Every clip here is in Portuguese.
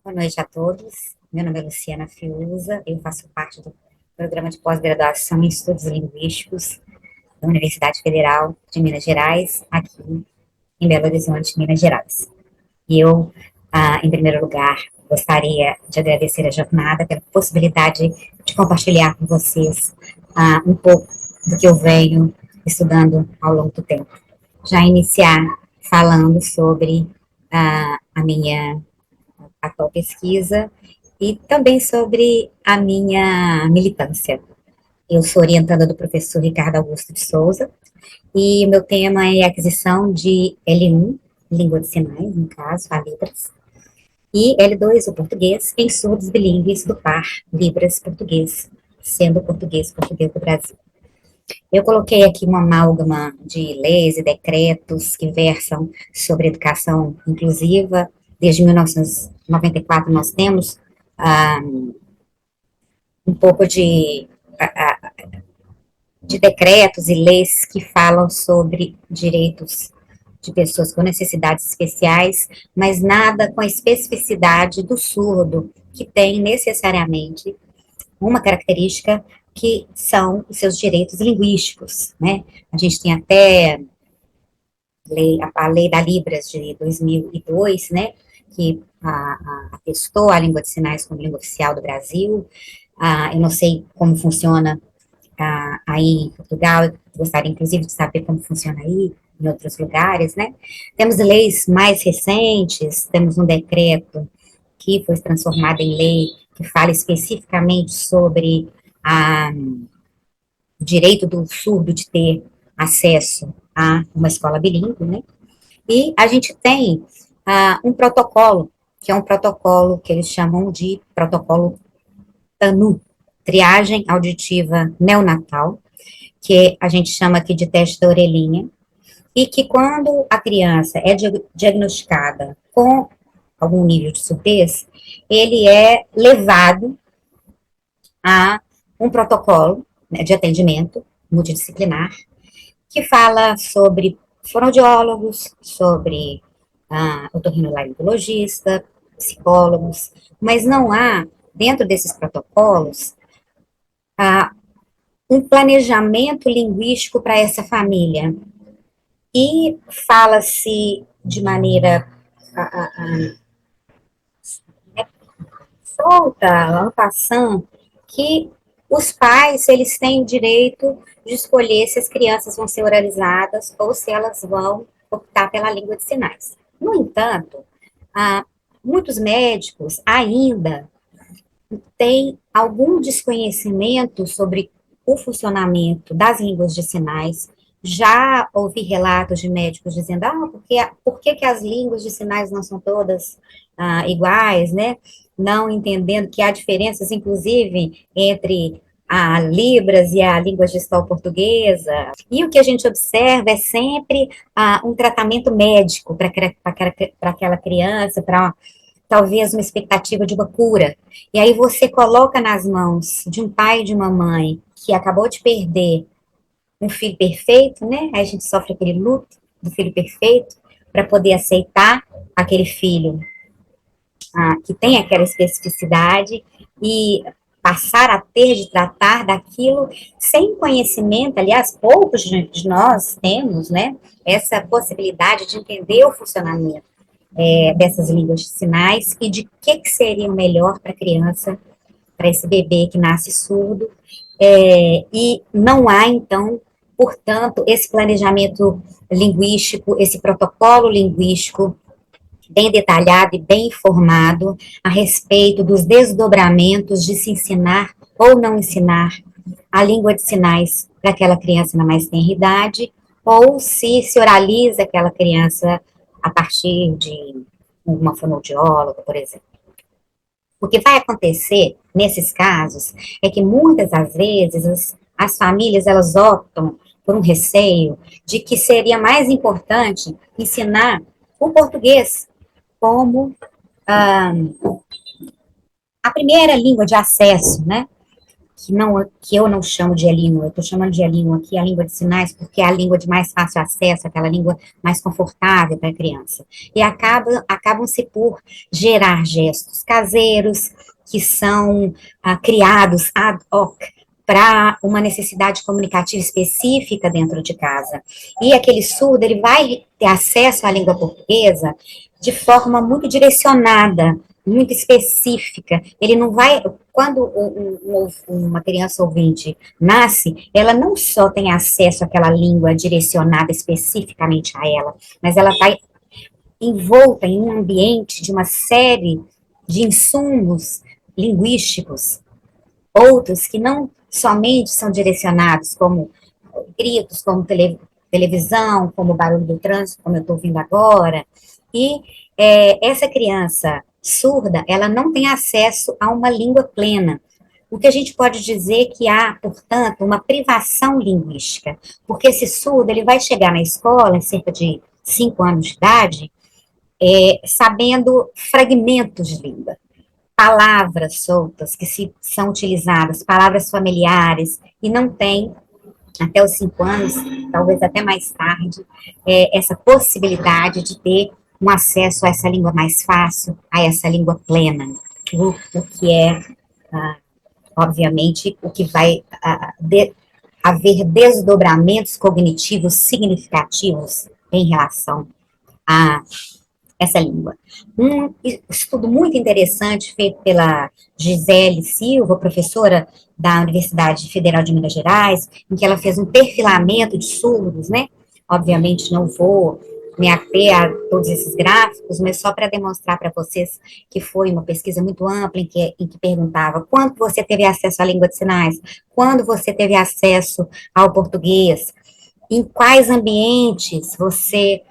Boa noite a todos. Meu nome é Luciana Fiuza, eu faço parte do programa de pós-graduação em Estudos Linguísticos da Universidade Federal de Minas Gerais, aqui em Belo Horizonte, Minas Gerais. E eu, em primeiro lugar, gostaria de agradecer a jornada pela possibilidade de compartilhar com vocês um pouco do que eu venho estudando ao longo do tempo. Já iniciar falando sobre a minha atual pesquisa e também sobre a minha militância. Eu sou orientanda do professor Ricardo Augusto de Souza e o meu tema é aquisição de L1, língua de sinais, no caso, a Libras, e L2, o português, em surdos bilíngues do par Libras-Português, sendo português do Brasil. Eu coloquei aqui uma amálgama de leis e decretos que versam sobre educação inclusiva. Desde 1994 nós temos ah, um pouco de decretos e leis que falam sobre direitos de pessoas com necessidades especiais, mas nada com a especificidade do surdo, que tem necessariamente uma característica que são os seus direitos linguísticos, né? A gente tem até a lei da Libras de 2002, né, que atestou a língua de sinais como língua oficial do Brasil. Eu não sei como funciona aí em Portugal, eu gostaria inclusive de saber como funciona aí em outros lugares, né. Temos leis mais recentes, temos um decreto que foi transformado em lei, que fala especificamente sobre o direito do surdo de ter acesso a uma escola bilíngue, né? E a gente tem um protocolo, que é um protocolo que eles chamam de protocolo TANU, triagem auditiva neonatal, que a gente chama aqui de teste da orelhinha, e que quando a criança é diagnosticada com algum nível de surdez, ele é levado a um protocolo, né, de atendimento multidisciplinar, que fala sobre fonoaudiólogos, sobre otorrinolaringologista, psicólogos, mas não há, dentro desses protocolos, um planejamento linguístico para essa família. E fala-se de maneira solta, en passant, que os pais, eles têm o direito de escolher se as crianças vão ser oralizadas ou se elas vão optar pela língua de sinais. No entanto, ah, muitos médicos ainda têm algum desconhecimento sobre o funcionamento das línguas de sinais. Já ouvi relatos de médicos dizendo, por que as línguas de sinais não são todas iguais, né? Não entendendo que há diferenças, inclusive, entre a Libras e a língua gestal portuguesa. E o que a gente observa é sempre um tratamento médico para aquela criança, para talvez uma expectativa de uma cura. E aí você coloca nas mãos de um pai e de uma mãe que acabou de perder um filho perfeito, né? Aí a gente sofre aquele luto do filho perfeito para poder aceitar aquele filho que tem aquela especificidade e passar a ter de tratar daquilo sem conhecimento. Aliás, poucos de nós temos, né, essa possibilidade de entender o funcionamento dessas línguas de sinais e de que seria o melhor para a criança, para esse bebê que nasce surdo, e não há, então, portanto, esse planejamento linguístico, esse protocolo linguístico bem detalhado e bem informado a respeito dos desdobramentos de se ensinar ou não ensinar a língua de sinais para aquela criança na mais tenra idade, ou se oraliza aquela criança a partir de uma fonoaudióloga, por exemplo. O que vai acontecer nesses casos é que muitas das vezes as famílias elas optam por um receio de que seria mais importante ensinar o português como a primeira língua de acesso, né? que eu não chamo de E-língua, eu estou chamando de E-língua aqui, a língua de sinais, porque é a língua de mais fácil acesso, aquela língua mais confortável para a criança. E acabam-se por gerar gestos caseiros, que são criados ad hoc para uma necessidade comunicativa específica dentro de casa. E aquele surdo, ele vai ter acesso à língua portuguesa de forma muito direcionada, muito específica. Ele não vai, quando uma criança ouvinte nasce, ela não só tem acesso àquela língua direcionada especificamente a ela, mas ela vai envolta em um ambiente de uma série de insumos linguísticos, outros que não somente são direcionados como gritos, como televisão, como barulho do trânsito, como eu estou ouvindo agora, e essa criança surda, ela não tem acesso a uma língua plena. O que a gente pode dizer que há, portanto, uma privação linguística, porque esse surdo, ele vai chegar na escola, em cerca de 5 anos de idade, sabendo fragmentos de língua, palavras soltas que são utilizadas, palavras familiares, e não tem, até os 5 anos, talvez até mais tarde, essa possibilidade de ter um acesso a essa língua mais fácil, a essa língua plena, o que é, obviamente, o que vai haver desdobramentos cognitivos significativos em relação a essa língua. Um estudo muito interessante feito pela Gisele Silva, professora da Universidade Federal de Minas Gerais, em que ela fez um perfilamento de surdos, né? Obviamente não vou me ater a todos esses gráficos, mas só para demonstrar para vocês que foi uma pesquisa muito ampla em que perguntava quando você teve acesso à língua de sinais, quando você teve acesso ao português, em quais ambientes você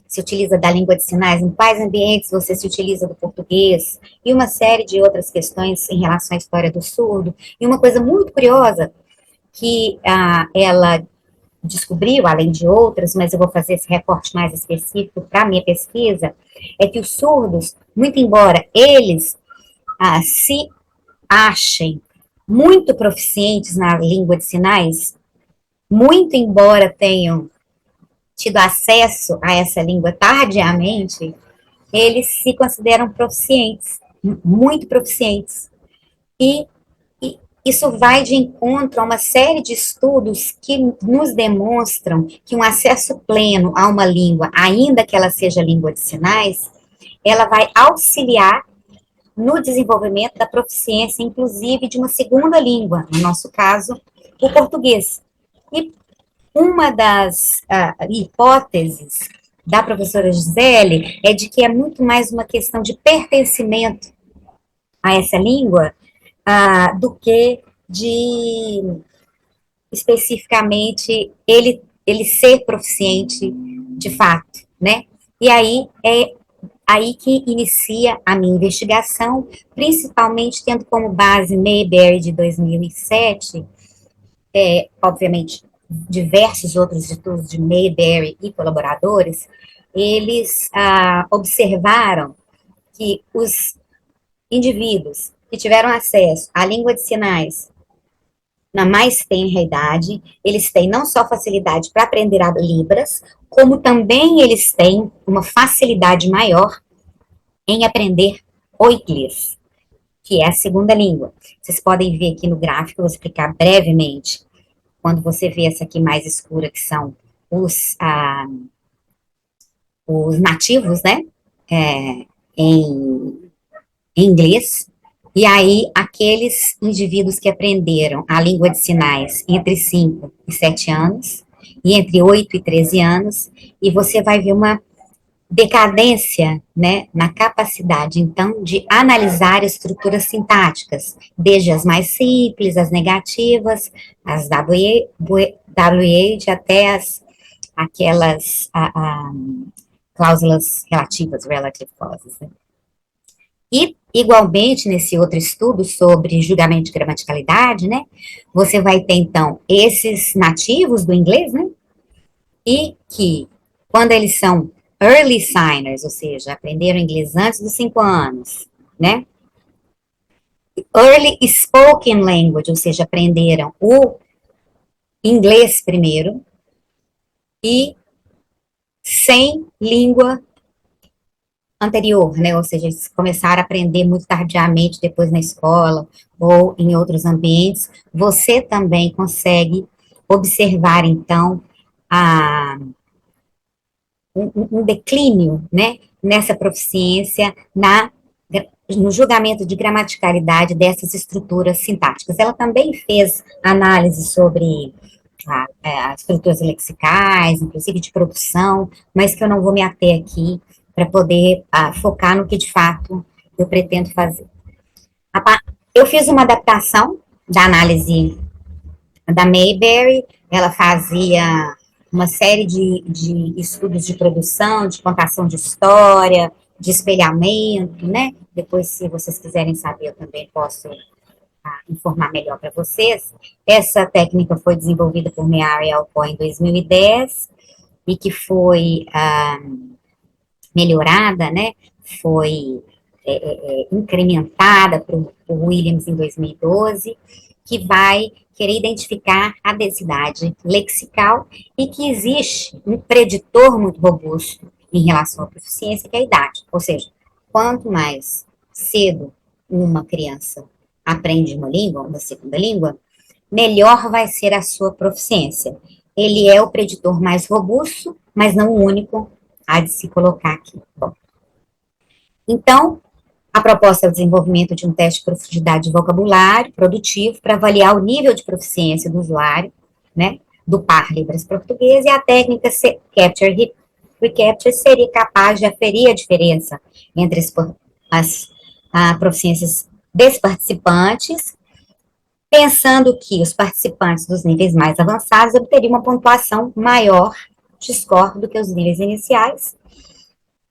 se utiliza da língua de sinais, em quais ambientes você se utiliza do português, e uma série de outras questões em relação à história do surdo. E uma coisa muito curiosa que ela descobriu, além de outras, mas eu vou fazer esse recorte mais específico para a minha pesquisa, é que os surdos, muito embora eles se achem muito proficientes na língua de sinais, muito embora tenham tido acesso a essa língua tardiamente, eles se consideram proficientes, muito proficientes. E, e isso vai de encontro a uma série de estudos que nos demonstram que um acesso pleno a uma língua, ainda que ela seja língua de sinais, ela vai auxiliar no desenvolvimento da proficiência, inclusive de uma segunda língua, no nosso caso, o português. E uma das hipóteses da professora Gisele é de que é muito mais uma questão de pertencimento a essa língua do que de especificamente ele ser proficiente de fato, né? E aí é aí que inicia a minha investigação, principalmente tendo como base Mayberry de 2007, obviamente diversos outros estudos de Mayberry e colaboradores, eles observaram que os indivíduos que tiveram acesso à língua de sinais na mais tenra idade, eles têm não só facilidade para aprender a Libras, como também eles têm uma facilidade maior em aprender o inglês, que é a segunda língua. Vocês podem ver aqui no gráfico, eu vou explicar brevemente. Quando você vê essa aqui mais escura, que são os nativos, né, em inglês, e aí aqueles indivíduos que aprenderam a língua de sinais entre 5 e 7 anos, e entre 8 e 13 anos, e você vai ver uma decadência, né, na capacidade, então, de analisar estruturas sintáticas, desde as mais simples, as negativas, as WH até aquelas cláusulas relativas, relative clauses. Né? E, igualmente, nesse outro estudo sobre julgamento de gramaticalidade, né, você vai ter, então, esses nativos do inglês, né, e que, quando eles são early signers, ou seja, aprenderam inglês antes dos 5 anos, né, Early Spoken Language, ou seja, aprenderam o inglês primeiro, e sem língua anterior, né? Ou seja, eles começaram a aprender muito tardiamente, depois na escola ou em outros ambientes. Você também consegue observar, então, a, um declínio, né, nessa proficiência, no julgamento de gramaticalidade dessas estruturas sintáticas. Ela também fez análise sobre as estruturas lexicais, inclusive de produção, mas que eu não vou me ater aqui para poder focar no que de fato eu pretendo fazer. Eu fiz uma adaptação da análise da Mayberry, ela fazia uma série de estudos de produção, de contação de história, de espelhamento, né? Depois, se vocês quiserem saber, eu também posso informar melhor para vocês. Essa técnica foi desenvolvida por Mary Alcoa em 2010 e que foi melhorada, né? Foi incrementada por Williams em 2012, que vai querer identificar a densidade lexical e que existe um preditor muito robusto em relação à proficiência, que é a idade. Ou seja, quanto mais cedo uma criança aprende uma língua, uma segunda língua, melhor vai ser a sua proficiência. Ele é o preditor mais robusto, mas não o único a de se colocar aqui. Bom, então, a proposta é o desenvolvimento de um teste de profundidade de vocabulário produtivo para avaliar o nível de proficiência do usuário, né, do par Libras-português, e a técnica Capture Recapture seria capaz de aferir a diferença entre as proficiências dos participantes, pensando que os participantes dos níveis mais avançados obteriam uma pontuação maior de score do que os níveis iniciais,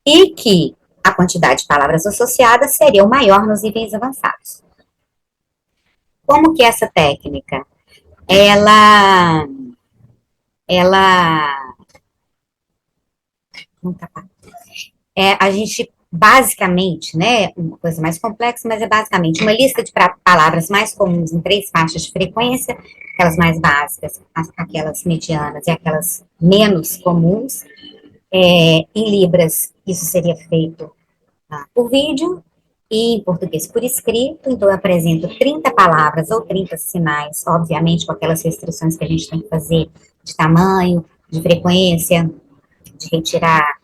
e que a quantidade de palavras associadas seria o maior nos níveis avançados. Como que essa técnica? Ela a gente basicamente, né, uma coisa mais complexa, mas é basicamente uma lista de palavras mais comuns em 3 faixas de frequência, aquelas mais básicas, aquelas medianas e aquelas menos comuns. Em Libras, isso seria feito por vídeo, e em português por escrito. Então eu apresento 30 palavras ou 30 sinais, obviamente com aquelas restrições que a gente tem que fazer de tamanho, de frequência, de retirar,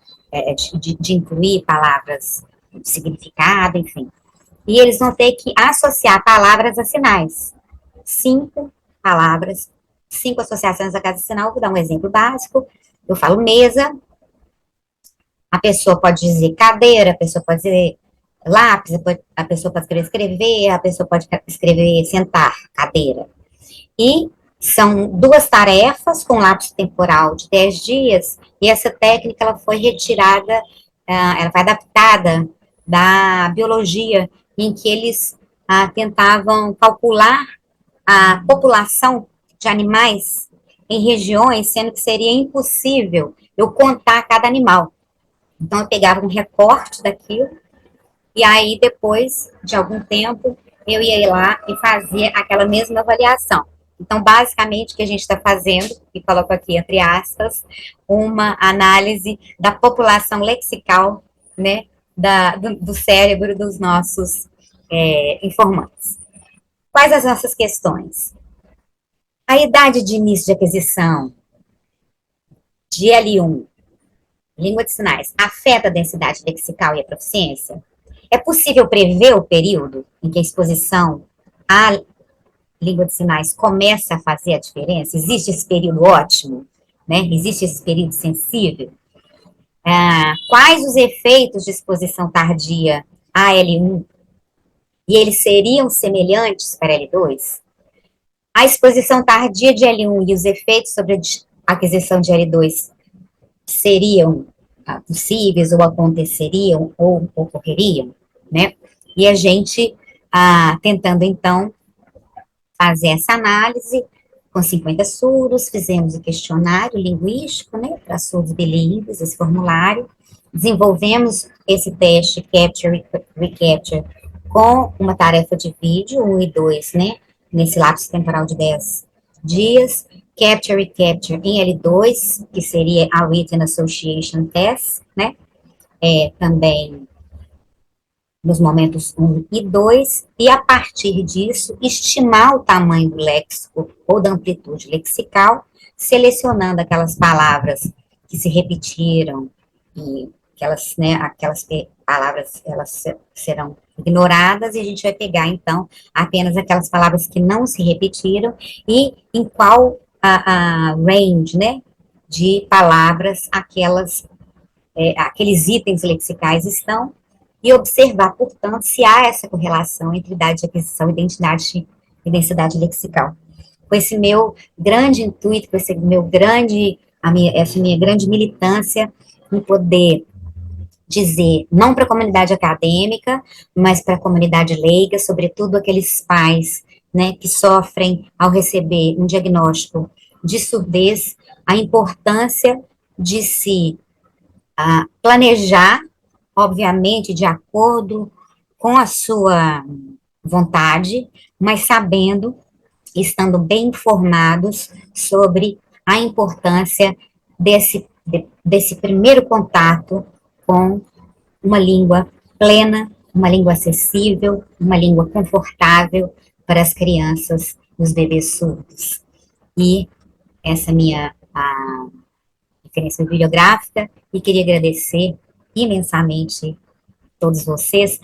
de incluir palavras de significado, enfim. E eles vão ter que associar palavras a sinais. 5 palavras, 5 associações a cada sinal. Vou dar um exemplo básico. Eu falo mesa, a pessoa pode dizer cadeira, a pessoa pode dizer lápis, a pessoa pode escrever, a pessoa pode escrever sentar, cadeira. E são 2 tarefas com lapso temporal de 10 dias, e essa técnica ela foi retirada, ela foi adaptada da biologia, em que eles tentavam calcular a população de animais em regiões, sendo que seria impossível eu contar cada animal. Então, eu pegava um recorte daquilo, e aí, depois de algum tempo, eu ia lá e fazia aquela mesma avaliação. Então, basicamente, o que a gente está fazendo, e coloco aqui entre aspas, uma análise da população lexical, né, do cérebro dos nossos informantes. Quais as nossas questões? A idade de início de aquisição de L1, língua de sinais, afeta a densidade lexical e a proficiência? É possível prever o período em que a exposição à língua de sinais começa a fazer a diferença? Existe esse período ótimo? Né? Existe esse período sensível? Quais os efeitos de exposição tardia a L1? E eles seriam semelhantes para L2? A exposição tardia de L1 e os efeitos sobre a aquisição de L2 seriam possíveis ou aconteceriam ou ocorreriam, né? E a gente tentando, então, fazer essa análise com 50 surdos, fizemos o questionário linguístico, né, para surdos bilíngues, esse formulário, desenvolvemos esse teste Capture Recapture com uma tarefa de vídeo, 1 e 2, né, nesse lapso temporal de 10 dias, Capture e Capture em L2, que seria a Written Association Test, né, também nos momentos 1 e 2, e a partir disso, estimar o tamanho do léxico ou da amplitude lexical, selecionando aquelas palavras que se repetiram e aquelas, né, aquelas palavras, elas serão ignoradas, e a gente vai pegar, então, apenas aquelas palavras que não se repetiram e em qual a range, né, de palavras aqueles itens lexicais estão, e observar, portanto, se há essa correlação entre idade de aquisição e densidade lexical. Com esse meu grande intuito, com esse meu grande, essa minha grande militância em poder dizer, não para a comunidade acadêmica, mas para a comunidade leiga, sobretudo aqueles pais, né, que sofrem ao receber um diagnóstico de surdez, a importância de se planejar, obviamente, de acordo com a sua vontade, mas sabendo, estando bem informados sobre a importância desse primeiro contato com uma língua plena, uma língua acessível, uma língua confortável para as crianças e os bebês surdos. E essa minha referência bibliográfica, e queria agradecer imensamente todos vocês.